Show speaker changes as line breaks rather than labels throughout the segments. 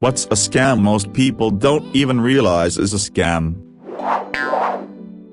What's a scam? Most people don't even realize is a scam.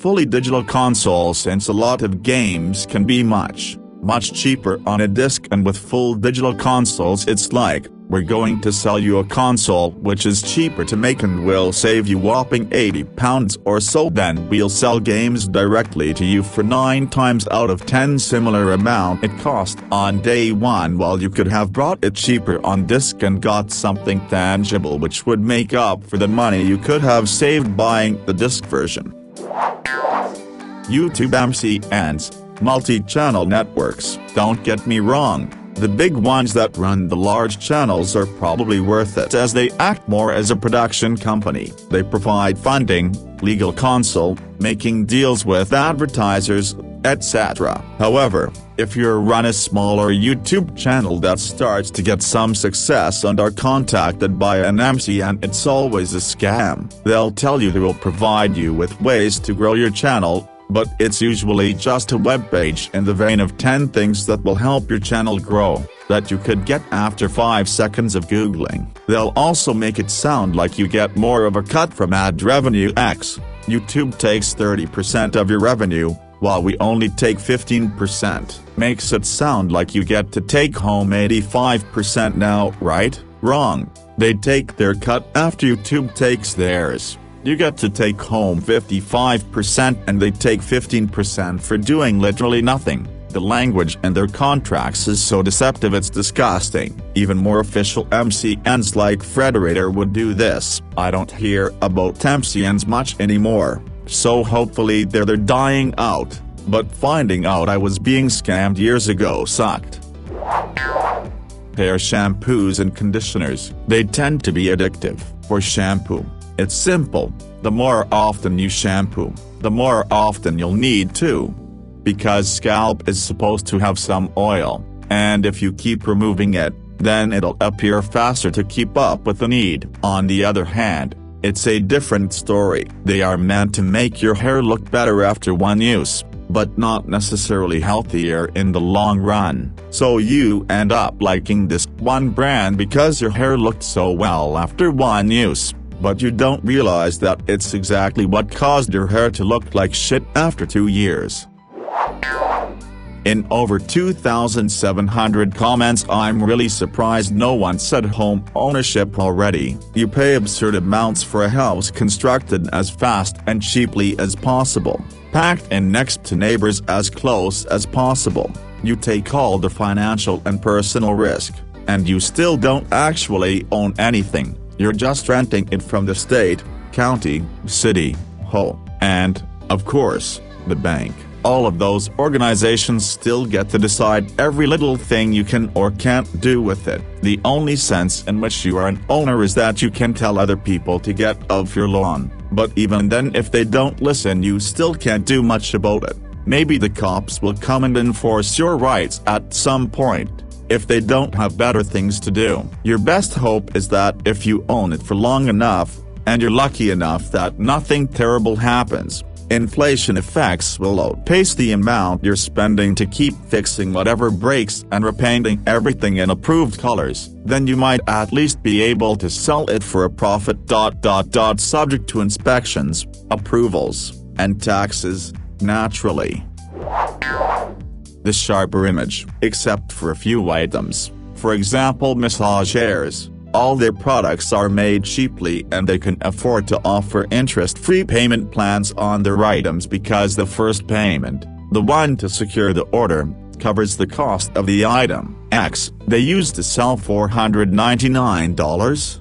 Fully digital console. Since a lot of games can be much cheaper on a disc, and with full digital consoles it's like, we're going to sell you a console which is cheaper to make and will save you whopping £80 or so, then we'll sell games directly to you for 9 times out of 10 similar amount it cost on day one, while you could have brought it cheaper on disc and got something tangible which would make up for the money you could have saved buying the disc version. YouTube MCNs, multi-channel networks. Don't get me wrong, the big ones that run the large channels are probably worth it as they act more as a production company. They provide funding, legal counsel, making deals with advertisers, etc. However, if you run a smaller YouTube channel that starts to get some success and are contacted by an MCN, it's always a scam. They'll tell you they will provide you with ways to grow your channel, but it's usually just a webpage in the vein of 10 things that will help your channel grow, that you could get after 5 seconds of Googling. They'll also make it sound like you get more of a cut from ad revenue. YouTube takes 30% of your revenue, while we only take 15%. Makes it sound like you get to take home 85% now, right? Wrong. They take their cut after YouTube takes theirs. You get to take home 55% and they take 15% for doing literally nothing. The language in their contracts is so deceptive it's disgusting. Even more official MCNs like Frederator would do this. I don't hear about MCNs much anymore, so hopefully they're dying out, but finding out I was being scammed years ago sucked. Hair shampoos and conditioners. They tend to be addictive. For shampoo, it's simple. The more often you shampoo, the more often you'll need to. Because scalp is supposed to have some oil, and if you keep removing it, then it'll appear faster to keep up with the need. On the other hand, it's a different story. They are meant to make your hair look better after one use, but not necessarily healthier in the long run. So you end up liking this one brand because your hair looked so well after one use, but you don't realize that it's exactly what caused your hair to look like shit after 2 years. In over 2,700 comments, I'm really surprised no one said home ownership already. You pay absurd amounts for a house constructed as fast and cheaply as possible, packed in next to neighbors as close as possible. You take all the financial and personal risk, and you still don't actually own anything. You're just renting it from the state, county, city, and, of course, the bank. All of those organizations still get to decide every little thing you can or can't do with it. The only sense in which you are an owner is that you can tell other people to get off your lawn, but even then, if they don't listen, you still can't do much about it. Maybe the cops will come and enforce your rights at some point, if they don't have better things to do. Your best hope is that if you own it for long enough, and you're lucky enough that nothing terrible happens, inflation effects will outpace the amount you're spending to keep fixing whatever breaks and repainting everything in approved colors. Then you might at least be able to sell it for a profit. Subject to inspections, approvals, and taxes, naturally. The sharper image, except for a few items. For example, massage chairs. All their products are made cheaply and they can afford to offer interest-free payment plans on their items because the first payment, the one to secure the order, covers the cost of the item. They used to sell $499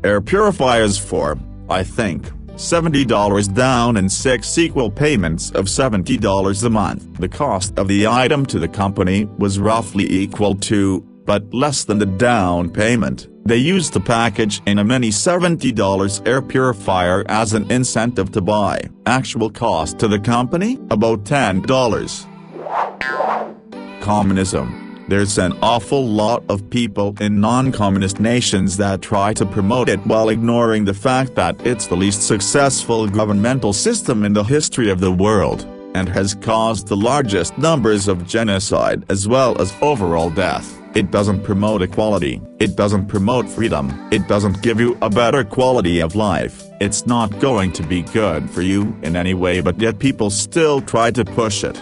air purifiers for, I think, $70 down and 6 equal payments of $70 a month. The cost of the item to the company was roughly equal to, but less than the down payment. They used the package in a mini $70 air purifier as an incentive to buy. Actual cost to the company? About $10. Communism. There's an awful lot of people in non-communist nations that try to promote it while ignoring the fact that it's the least successful governmental system in the history of the world, and has caused the largest numbers of genocide as well as overall death. It doesn't promote equality, it doesn't promote freedom, it doesn't give you a better quality of life, it's not going to be good for you in any way, but yet people still try to push it.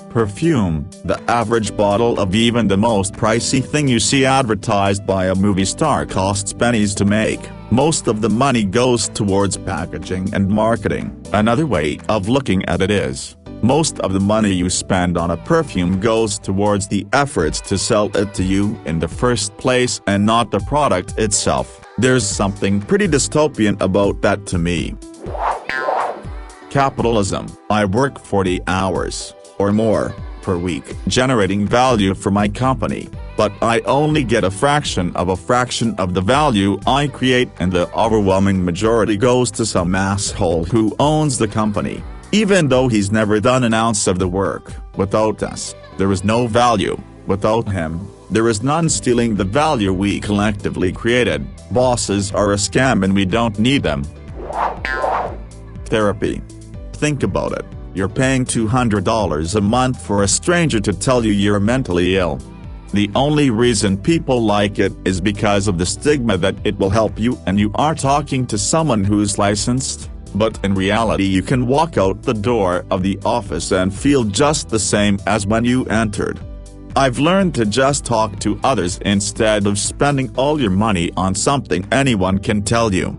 Perfume. The average bottle of even the most pricey thing you see advertised by a movie star costs pennies to make. Most of the money goes towards packaging and marketing. Another way of looking at it is, most of the money you spend on a perfume goes towards the efforts to sell it to you in the first place and not the product itself. There's something pretty dystopian about that to me. Capitalism. I work 40 hours or more per week generating value for my company, but I only get a fraction of the value I create, and the overwhelming majority goes to some asshole who owns the company, even though he's never done an ounce of the work. Without us, there is no value. Without him, there is none. Stealing the value we collectively created. Bosses are a scam and we don't need them. Therapy. Think about it. You're paying $200 a month for a stranger to tell you you're mentally ill. The only reason people like it is because of the stigma that it will help you and you are talking to someone who's licensed, but in reality you can walk out the door of the office and feel just the same as when you entered. I've learned to just talk to others instead of spending all your money on something anyone can tell you.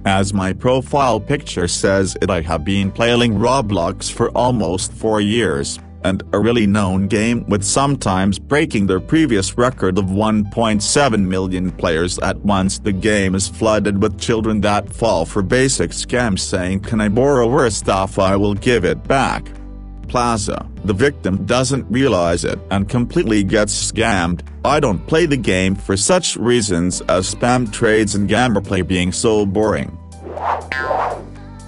As my profile picture says, I have been playing Roblox for almost 4 years, and a really known game with sometimes breaking their previous record of 1.7 million players at once. The game is flooded with children that fall for basic scams saying, "Can I borrow your stuff? I will give it back." Plaza. The victim doesn't realize it and completely gets scammed. I don't play the game for such reasons as spam trades and gameplay being so boring.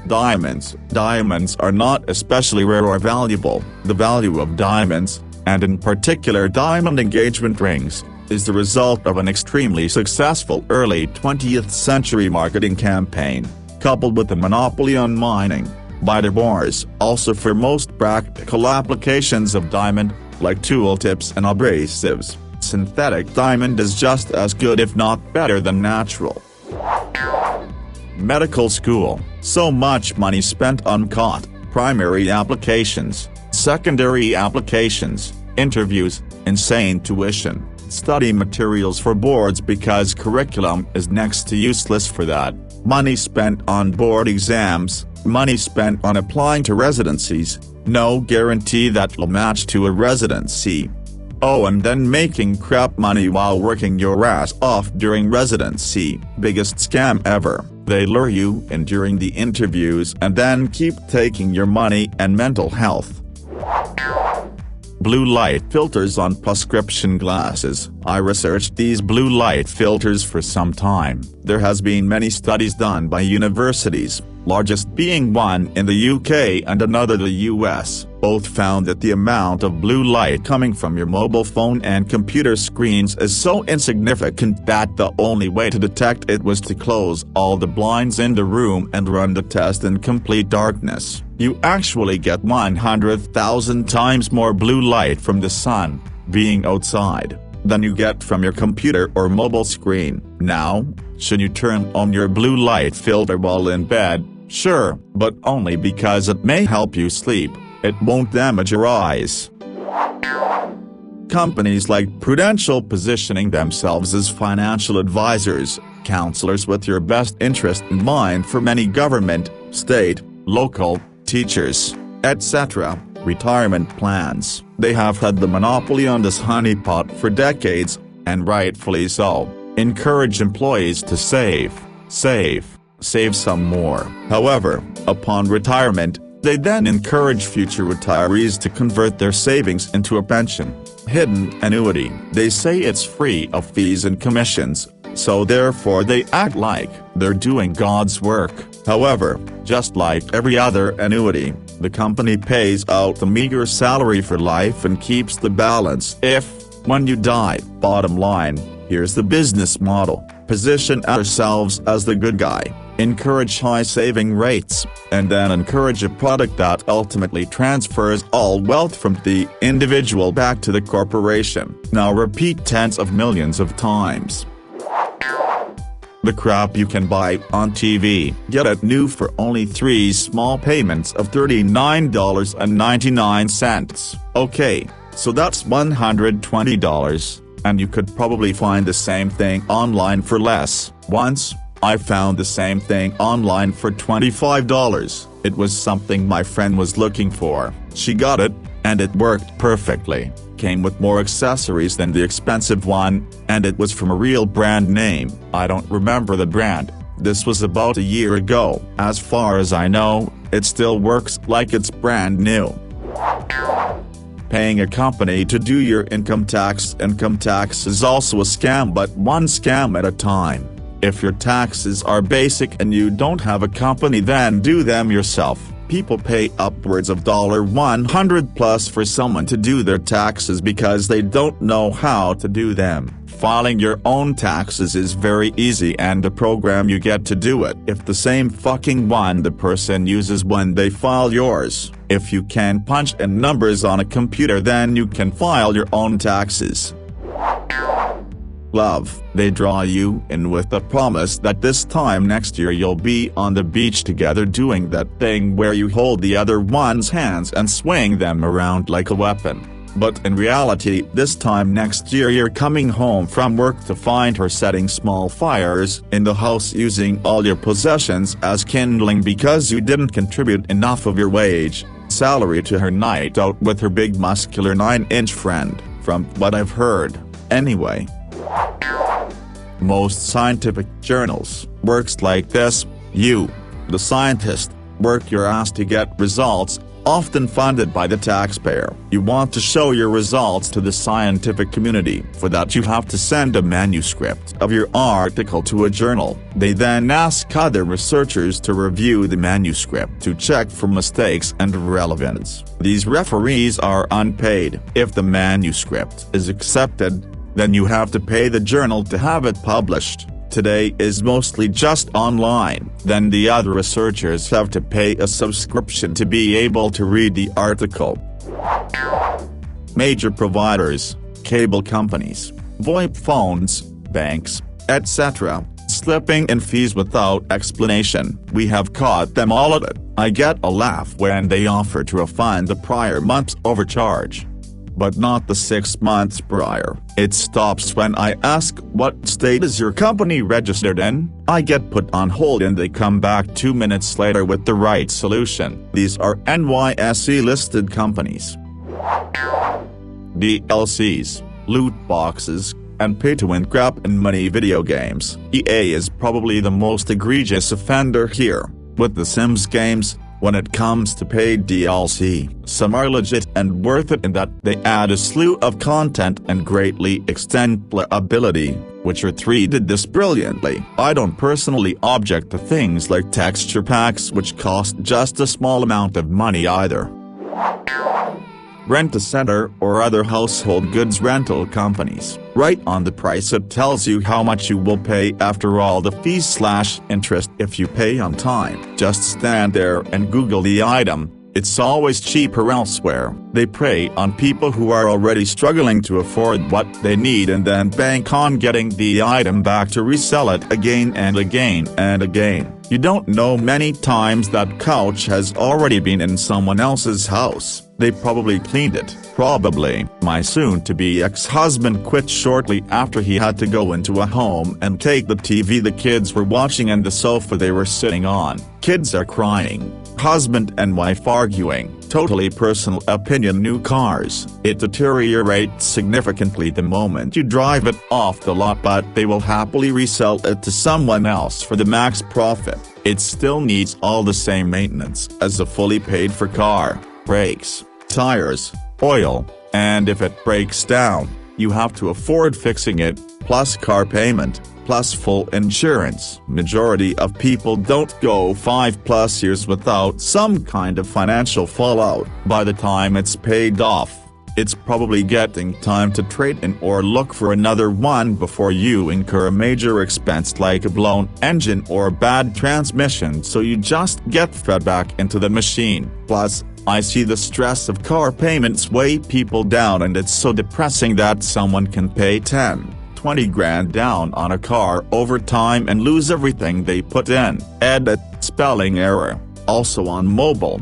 Diamonds. Diamonds are not especially rare or valuable. The value of diamonds, and in particular diamond engagement rings, is the result of an extremely successful early 20th century marketing campaign, coupled with a monopoly on mining by the Boers. Also, for most practical applications of diamond, like tool tips and abrasives, synthetic diamond is just as good if not better than natural. Medical school. So much money spent on primary applications, secondary applications, interviews, insane tuition, study materials for boards because curriculum is next to useless for that, money spent on board exams, money spent on applying to residencies, no guarantee that will match to a residency. Oh, and then making crap money while working your ass off during residency. Biggest scam ever. They lure you in during the interviews and then keep taking your money and mental health. Blue light filters on prescription glasses. I researched these blue light filters for some time. There has been many studies done by universities, largest being one in the UK and another the US. Both found that the amount of blue light coming from your mobile phone and computer screens is so insignificant that the only way to detect it was to close all the blinds in the room and run the test in complete darkness. You actually get 100,000 times more blue light from the sun, being outside, than you get from your computer or mobile screen. Now, should you turn on your blue light filter while in bed? Sure, but only because it may help you sleep. It won't damage your eyes. Companies like Prudential positioning themselves as financial advisors, counselors with your best interest in mind for many government, state, local, teachers, etc., retirement plans. They have had the monopoly on this honeypot for decades, and rightfully so. Encourage employees to save some more. However, upon retirement, they then encourage future retirees to convert their savings into a pension, hidden annuity. They say it's free of fees and commissions, so therefore they act like they're doing God's work. However, just like every other annuity, the company pays out a meager salary for life and keeps the balance when you die. Bottom line, here's the business model. Position ourselves as the good guy. encourage high saving rates, and then encourage a product that ultimately transfers all wealth from the individual back to the corporation. Now repeat tens of millions of times. The crap you can buy on TV, get it new for only 3 small payments of $39.99. Okay, so that's $120, and you could probably find the same thing online for less. Once, I found the same thing online for $25. It was something my friend was looking for. She got it, and it worked perfectly. Came with more accessories than the expensive one, and it was from a real brand name. I don't remember the brand. This was about a year ago. As far as I know, it still works like it's brand new. Paying a company to do your income tax. Income tax is also a scam, but one scam at a time. If your taxes are basic and you don't have a company, then do them yourself. People pay upwards of $100 plus for someone to do their taxes because they don't know how to do them. Filing your own taxes is very easy, and the program you get to do it if the same fucking one the person uses when they file yours. If you can punch in numbers on a computer, then you can file your own taxes. Love, they draw you in with the promise that this time next year you'll be on the beach together doing that thing where you hold the other one's hands and swing them around like a weapon. But in reality, this time next year you're coming home from work to find her setting small fires in the house using all your possessions as kindling because you didn't contribute enough of your salary to her night out with her big muscular 9-inch friend, from what I've heard. Anyway. Most scientific journals works like this. You, the scientist, work your ass to get results, often funded by the taxpayer. You want to show your results to the scientific community. For that you have to send a manuscript of your article to a journal. They then ask other researchers to review the manuscript to check for mistakes and relevance. These referees are unpaid. If the manuscript is accepted, then you have to pay the journal to have it published. Today is mostly just online. Then the other researchers have to pay a subscription to be able to read the article. Major providers, cable companies, VoIP phones, banks, etc., slipping in fees without explanation. We have caught them all at it. I get a laugh when they offer to refund the prior month's overcharge, but not the 6 months prior. It stops when I ask, what state is your company registered in? I get put on hold and they come back 2 minutes later with the right solution. These are NYSE listed companies. DLCs, loot boxes, and pay-to-win crap in money video games. EA is probably the most egregious offender here. With the Sims games, when it comes to paid DLC, some are legit and worth it in that they add a slew of content and greatly extend playability. Witcher 3 did this brilliantly. I don't personally object to things like texture packs, which cost just a small amount of money either. Rent-A-Center or other household goods rental companies. Right on the price it tells you how much you will pay after all the fees/interest if you pay on time. Just stand there and Google the item. It's always cheaper elsewhere. They prey on people who are already struggling to afford what they need and then bank on getting the item back to resell it again and again and again. You don't know many times that couch has already been in someone else's house. They probably cleaned it. Probably. My soon-to-be ex-husband quit shortly after he had to go into a home and take the TV the kids were watching and the sofa they were sitting on. Kids are crying. Husband and wife arguing. Totally personal opinion. New cars. It deteriorates significantly the moment you drive it off the lot, but they will happily resell it to someone else for the max profit. It still needs all the same maintenance as a fully paid-for car. Brakes, tires, oil, and if it breaks down, you have to afford fixing it, plus car payment, plus full insurance. Majority of people don't go 5+ years without some kind of financial fallout. By the time it's paid off, It's probably getting time to trade in or look for another one before you incur a major expense like a blown engine or bad transmission, so you just get fed back into the machine. Plus, I see the stress of car payments weigh people down, and it's so depressing that someone can pay 10, 20 grand down on a car over time and lose everything they put in. Edit, spelling error. Also on mobile.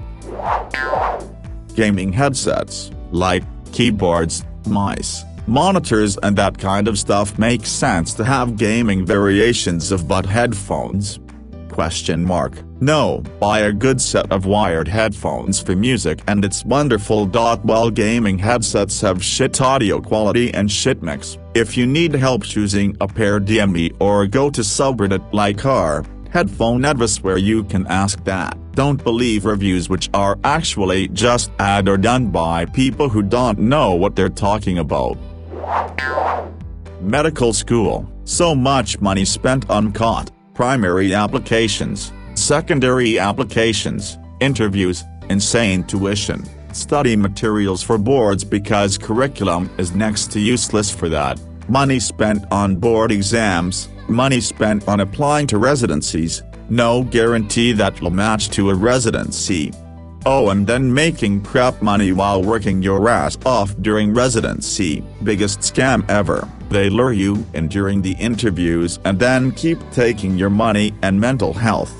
Gaming headsets, like keyboards, mice, monitors and that kind of stuff makes sense to have gaming variations of, but headphones? ? No, buy a good set of wired headphones for music and it's wonderful. While gaming headsets have shit audio quality and shit mix, if you need help choosing a pair, DM me or go to subreddit like our headphone advice where you can ask that. Don't believe reviews which are actually just ad or done by people who don't know what they're talking about. Medical school, so much money spent on primary applications, secondary applications, interviews, insane tuition, study materials for boards because curriculum is next to useless for that, money spent on board exams, money spent on applying to residencies, no guarantee that you'll match to a residency. Oh, and then making prep money while working your ass off during residency, biggest scam ever. They lure you in during the interviews and then keep taking your money and mental health.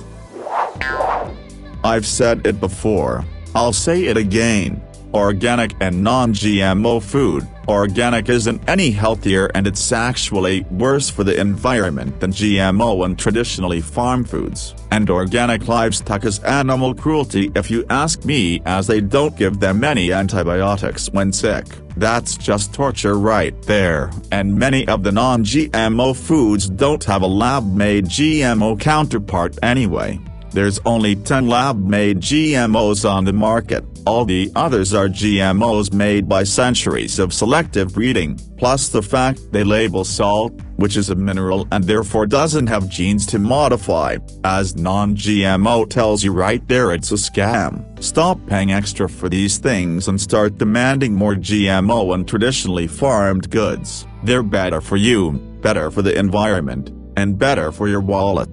I've said it before, I'll say it again. Organic and non-GMO food. Organic isn't any healthier and it's actually worse for the environment than GMO and traditionally farm foods. And organic livestock is animal cruelty if you ask me, as they don't give them any antibiotics when sick. That's just torture right there. And many of the non-GMO foods don't have a lab-made GMO counterpart anyway. There's only 10 lab-made GMOs on the market, all the others are GMOs made by centuries of selective breeding, plus the fact they label salt, which is a mineral and therefore doesn't have genes to modify, as non-GMO tells you right there, it's a scam. Stop paying extra for these things and start demanding more GMO and traditionally farmed goods. They're better for you, better for the environment, and better for your wallet.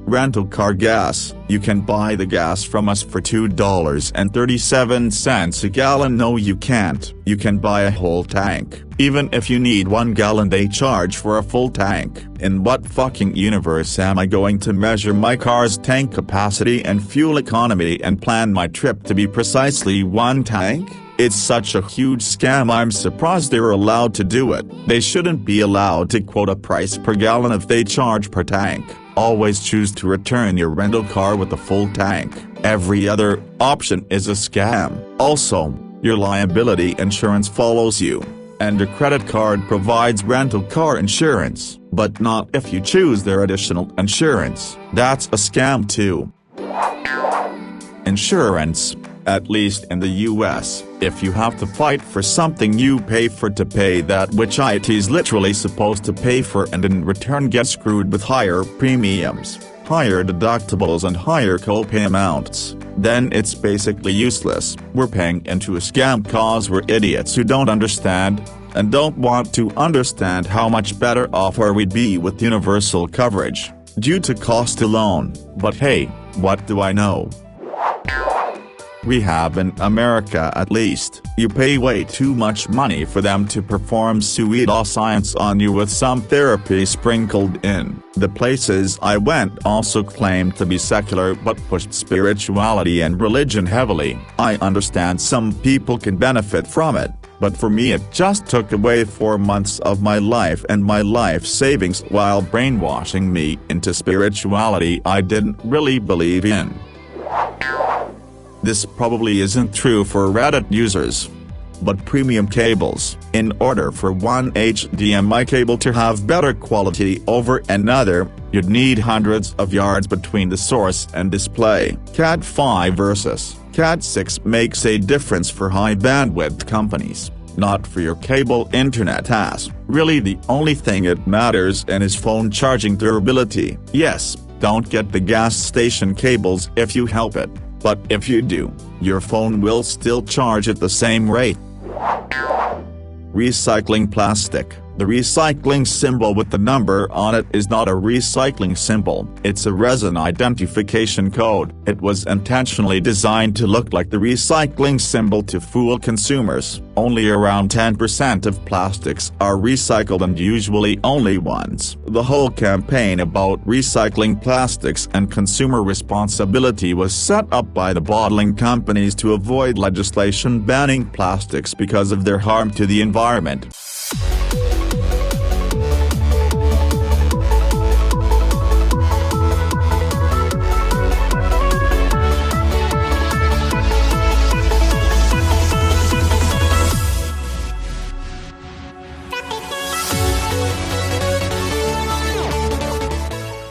Rental car gas. You can buy the gas from us for $2.37 a gallon. No, you can't. You can buy a whole tank. Even if you need 1 gallon, they charge for a full tank. In what fucking universe am I going to measure my car's tank capacity and fuel economy and plan my trip to be precisely 1 tank? It's such a huge scam. I'm surprised they're allowed to do it. They shouldn't be allowed to quote a price per gallon if they charge per tank. Always choose to return your rental car with a full tank. Every other option is a scam. Also, your liability insurance follows you, and your credit card provides rental car insurance, but not if you choose their additional insurance. That's a scam too. Insurance. At least in the US, if you have to fight for something, you pay for to pay that which it is literally supposed to pay for, and in return get screwed with higher premiums, higher deductibles and higher copay amounts. Then it's basically useless. We're paying into a scam cause we're idiots who don't understand, and don't want to understand how much better off we'd be with universal coverage, due to cost alone. But hey, what do I know? We have in America at least. You pay way too much money for them to perform pseudoscience on you with some therapy sprinkled in. The places I went also claimed to be secular but pushed spirituality and religion heavily. I understand some people can benefit from it, but for me it just took away 4 months of my life and my life savings while brainwashing me into spirituality I didn't really believe in. This probably isn't true for Reddit users, but premium cables. In order for one HDMI cable to have better quality over another, you'd need hundreds of yards between the source and display. Cat 5 versus Cat 6 makes a difference for high bandwidth companies, not for your cable internet ass. Really the only thing it matters in is phone charging durability. Yes, don't get the gas station cables if you help it. But if you do, your phone will still charge at the same rate. Recycling plastic. The recycling symbol with the number on it is not a recycling symbol, it's a resin identification code. It was intentionally designed to look like the recycling symbol to fool consumers. Only around 10% of plastics are recycled, and usually only once. The whole campaign about recycling plastics and consumer responsibility was set up by the bottling companies to avoid legislation banning plastics because of their harm to the environment.